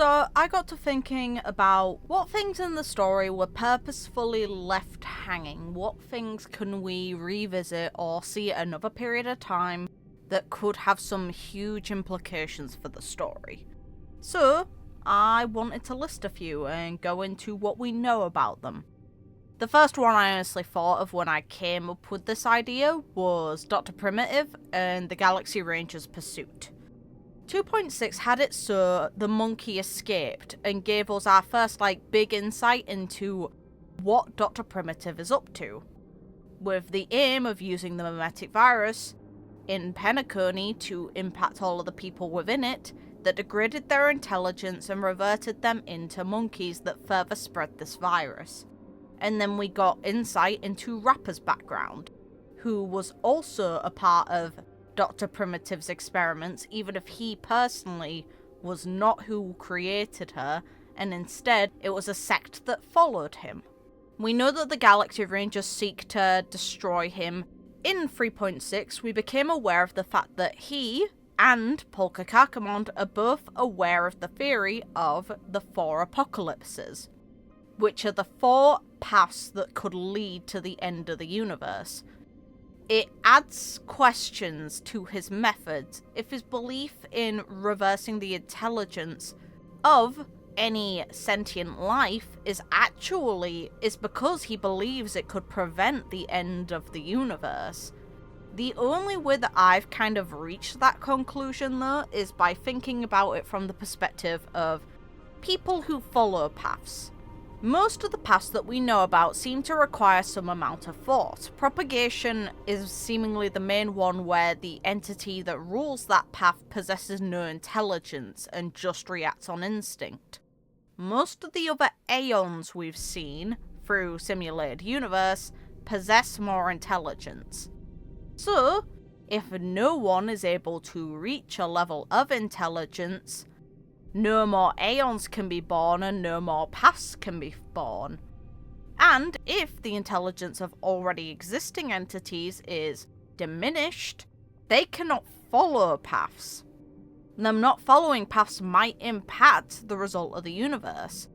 So I got to thinking about what things in the story were purposefully left hanging, what things can we revisit or see at another period of time that could have some huge implications for the story. So I wanted to list a few and go into what we know about them. The first one I honestly thought of when I came up with this idea was Dr. Primitive and the Galaxy Ranger's pursuit. 2.6 had it so the monkey escaped and gave us our first big insight into what Dr. Primitive is up to, with the aim of using the mimetic virus in Penacony to impact all of the people within it that degraded their intelligence and reverted them into monkeys that further spread this virus. And then we got insight into Rapper's background, who was also a part of Dr. Primitive's experiments, even if he personally was not who created her, and instead it was a sect that followed him. We know that the Galaxy Rangers seek to destroy him. In 3.6, we became aware of the fact that he and Polka Kakamond are both aware of the theory of the 4 apocalypses, which are the 4 paths that could lead to the end of the universe. It adds questions to his methods if his belief in reversing the intelligence of any sentient life is because he believes it could prevent the end of the universe. The only way that I've kind of reached that conclusion, though, is by thinking about it from the perspective of people who follow paths. Most of the paths that we know about seem to require some amount of thought. Propagation is seemingly the main one, where the entity that rules that path possesses no intelligence and just reacts on instinct. Most of the other Aeons we've seen through Simulated Universe possess more intelligence. So, if no one is able to reach a level of intelligence, no more Aeons can be born and no more paths can be born. And if the intelligence of already existing entities is diminished, they cannot follow paths. Them not following paths might impact the result of the universe.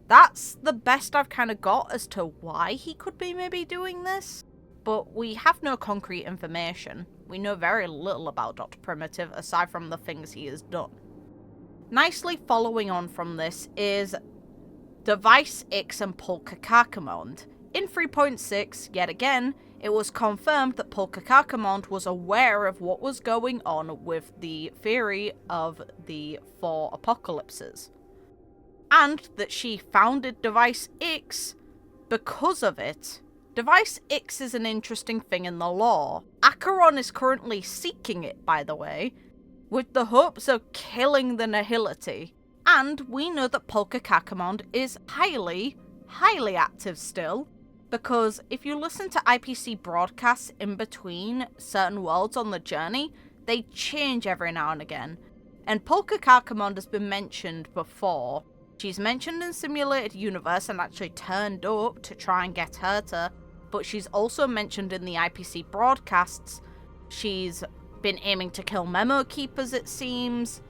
That's the best I've kind of got as to why he could be maybe doing this, but we have no concrete information. We know very little about Dr. Primitive aside from the things he has done. Nicely following on from this is Device X and Polka Kakamond. In 3.6, yet again, it was confirmed that Polka Kakamond was aware of what was going on with the theory of the 4 apocalypses, and that she founded Device X because of it. Device X is an interesting thing in the lore. Acheron is currently seeking it, by the way, with the hopes of killing the Nihility. And we know that Polka Kakamond is highly active still, because if you listen to IPC broadcasts in between certain worlds on the journey, they change every now and again. And Polka Kakamond has been mentioned before. She's mentioned in Simulated Universe and actually turned up to try and get her to, but she's also mentioned in the IPC broadcasts. She's been aiming to kill Memo Keepers, it seems,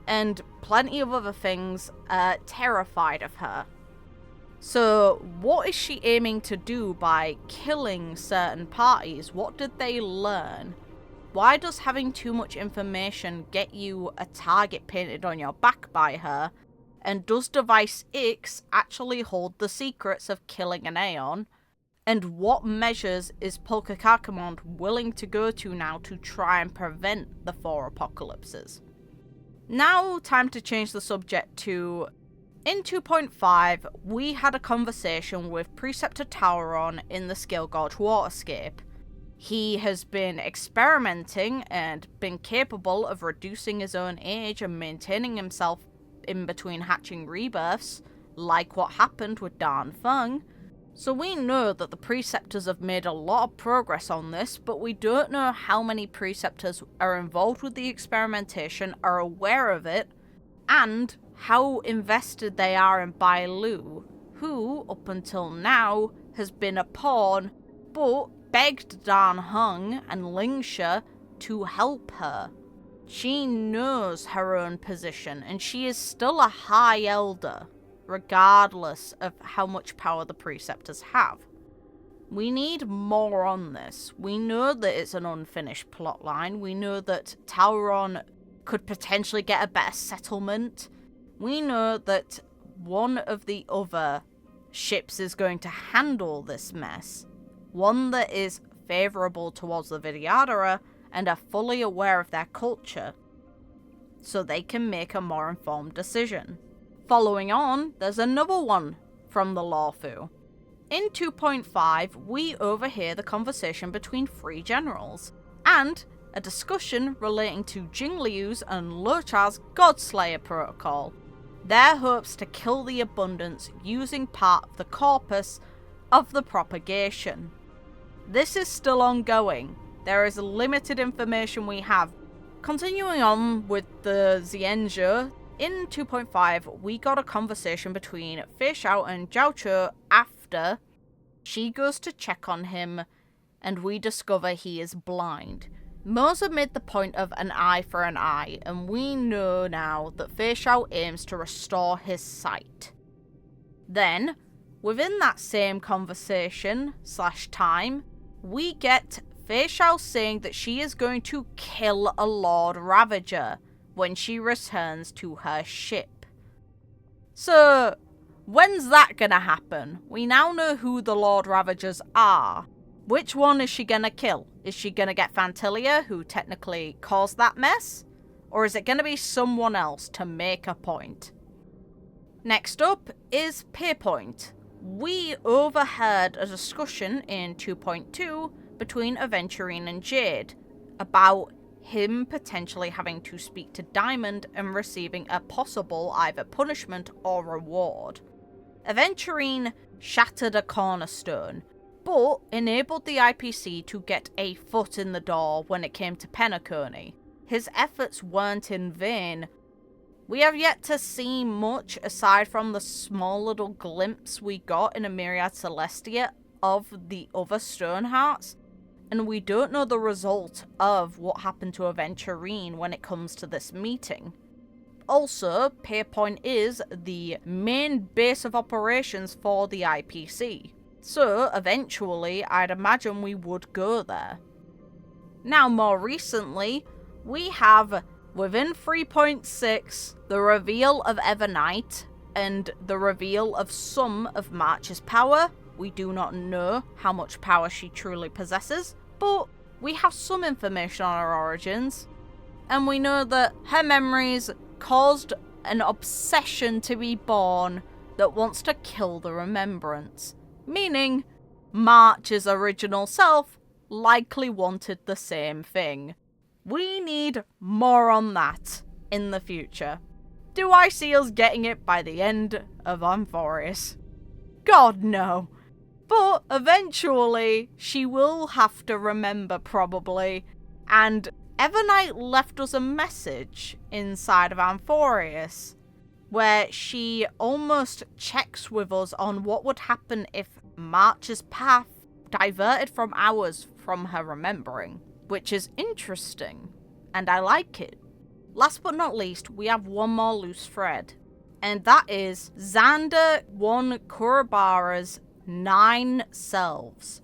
and plenty of other things, terrified of her. So what is she aiming to do by killing certain parties? What did they learn? Why does having too much information get you a target painted on your back by her? And does Device X actually hold the secrets of killing an Aeon? And what measures is Polka Kakamond willing to go to now to try and prevent the 4 apocalypses? Now, time to change the subject to... In 2.5, we had a conversation with Preceptor Taoran in the Skill Gorge Waterscape. He has been experimenting and been capable of reducing his own age and maintaining himself in between hatching rebirths, like what happened with Dan Feng. So we know that the Preceptors have made a lot of progress on this, but we don't know how many Preceptors are involved with the experimentation, are aware of it, and how invested they are in Bailu, who, up until now, has been a pawn, but begged Dan Heng and Lingsha to help her. She knows her own position, and she is still a High Elder, regardless of how much power the Preceptors have. We need more on this. We know that it's an unfinished plotline. We know that Taoran could potentially get a better settlement. We know that one of the other ships is going to handle this mess. One that is favourable towards the Vidyadhara and are fully aware of their culture, so they can make a more informed decision. Following on, there's another one from the Lawfu. In 2.5, we overhear the conversation between 3 generals, and a discussion relating to Jingliu's and Luocha's Godslayer protocol, their hopes to kill the abundance using part of the corpus of the propagation. This is still ongoing. There is limited information we have. Continuing on with the Xianzhe, in 2.5, we got a conversation between Feixiao and Jiaoqiu after she goes to check on him, and we discover he is blind. Moza made the point of an eye for an eye, and we know now that Feixiao aims to restore his sight. Then, within that same conversation / time, we get Feixiao saying that she is going to kill a Lord Ravager when she returns to her ship. So, when's that gonna happen? We now know who the Lord Ravagers are. Which one is she gonna kill? Is she gonna get Phantilia, who technically caused that mess? Or is it gonna be someone else to make a point? Next up is Pierpoint. We overheard a discussion in 2.2 between Aventurine and Jade about him potentially having to speak to Diamond and receiving a possible either punishment or reward. Aventurine shattered a cornerstone, but enabled the IPC to get a foot in the door when it came to Penacony. His efforts weren't in vain. We have yet to see much aside from the small little glimpse we got in a Myriad Celestia of the other Stonehearts, and we don't know the result of what happened to Aventurine when it comes to this meeting. Also, Pierpoint is the main base of operations for the IPC, so eventually I'd imagine we would go there. Now, more recently, we have, within 3.6, the reveal of Evernight and the reveal of some of March's power. We do not know how much power she truly possesses, but we have some information on her origins, and we know that her memories caused an obsession to be born that wants to kill the remembrance, meaning March's original self likely wanted the same thing. We need more on that in the future. Do I see us getting it by the end of Amphoreus? God, no. But eventually, she will have to remember, probably, and Evernight left us a message inside of Amphoreus, where she almost checks with us on what would happen if March's path diverted from ours from her remembering, which is interesting, and I like it. Last but not least, we have one more loose thread, and that is Zander One Kuwabara's 9 selves.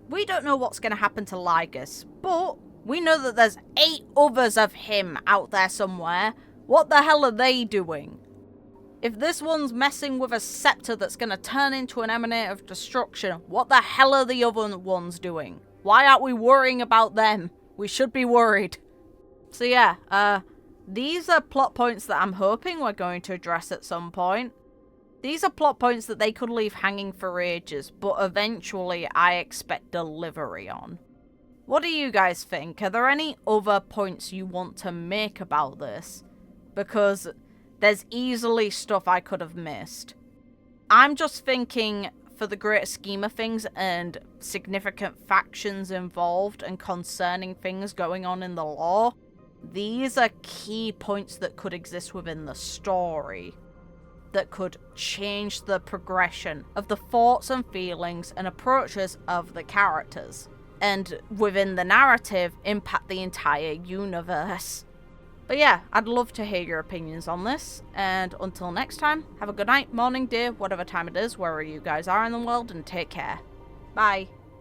We don't know what's going to happen to Lygus, but we know that there's 8 others of him out there somewhere. What the hell are they doing? If this one's messing with a scepter that's going to turn into an emanate of destruction, what the hell are the other ones doing? Why aren't we worrying about them? We should be worried. So yeah, these are plot points that I'm hoping we're going to address at some point. These are plot points that they could leave hanging for ages, but eventually I expect delivery on. What do you guys think? Are there any other points you want to make about this? Because there's easily stuff I could have missed. I'm just thinking, for the greater scheme of things and significant factions involved and concerning things going on in the lore, these are key points that could exist within the story, that could change the progression of the thoughts and feelings and approaches of the characters, and within the narrative, impact the entire universe. But yeah, I'd love to hear your opinions on this, and until next time, have a good night, morning, day, whatever time it is, wherever you guys are in the world, and take care. Bye.